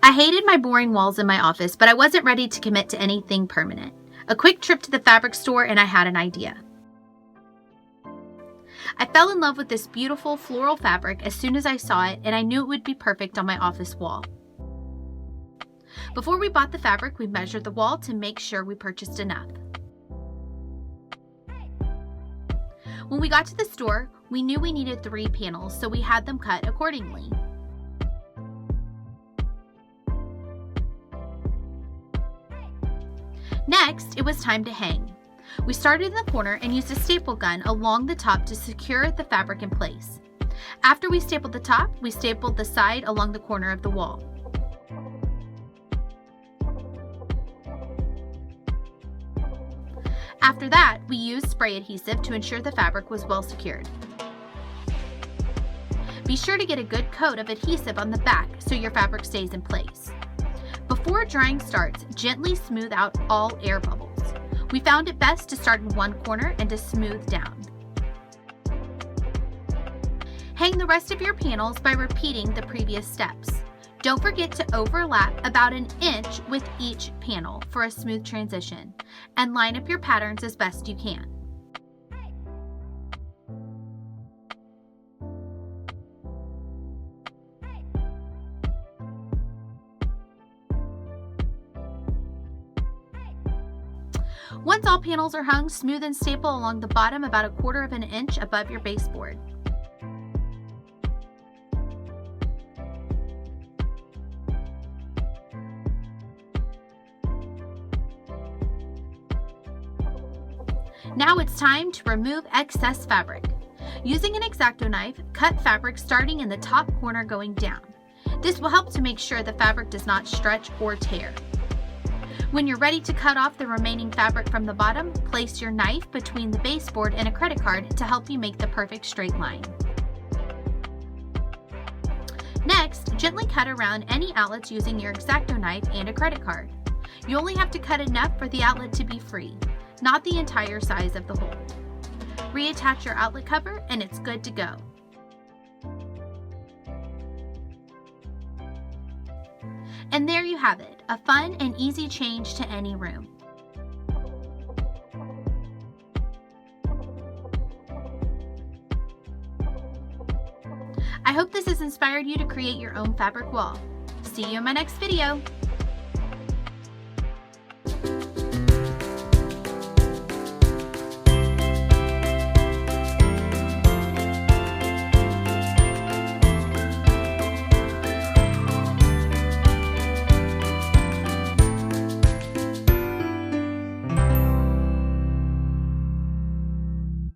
I hated my boring walls in my office, but I wasn't ready to commit to anything permanent. A quick trip to the fabric store and I had an idea. I fell in love with this beautiful floral fabric as soon as I saw it, and I knew it would be perfect on my office wall. Before we bought the fabric, we measured the wall to make sure we purchased enough. When we got to the store, we knew we needed 3 panels, so we had them cut accordingly. Next, it was time to hang. We started in the corner and used a staple gun along the top to secure the fabric in place. After we stapled the top, we stapled the side along the corner of the wall. After that, we used spray adhesive to ensure the fabric was well secured. Be sure to get a good coat of adhesive on the back so your fabric stays in place. Before drying starts, gently smooth out all air bubbles. We found it best to start in one corner and to smooth down. Hang the rest of your panels by repeating the previous steps. Don't forget to overlap about 1 inch with each panel for a smooth transition, and line up your patterns as best you can. Once all panels are hung, smooth and staple along the bottom about 1/4 inch above your baseboard. Now it's time to remove excess fabric. Using an X-Acto knife, cut fabric starting in the top corner going down. This will help to make sure the fabric does not stretch or tear. When you're ready to cut off the remaining fabric from the bottom, place your knife between the baseboard and a credit card to help you make the perfect straight line. Next, gently cut around any outlets using your X-Acto knife and a credit card. You only have to cut enough for the outlet to be free, not the entire size of the hole. Reattach your outlet cover and it's good to go. And there you have it, a fun and easy change to any room. I hope this has inspired you to create your own fabric wall. See you in my next video.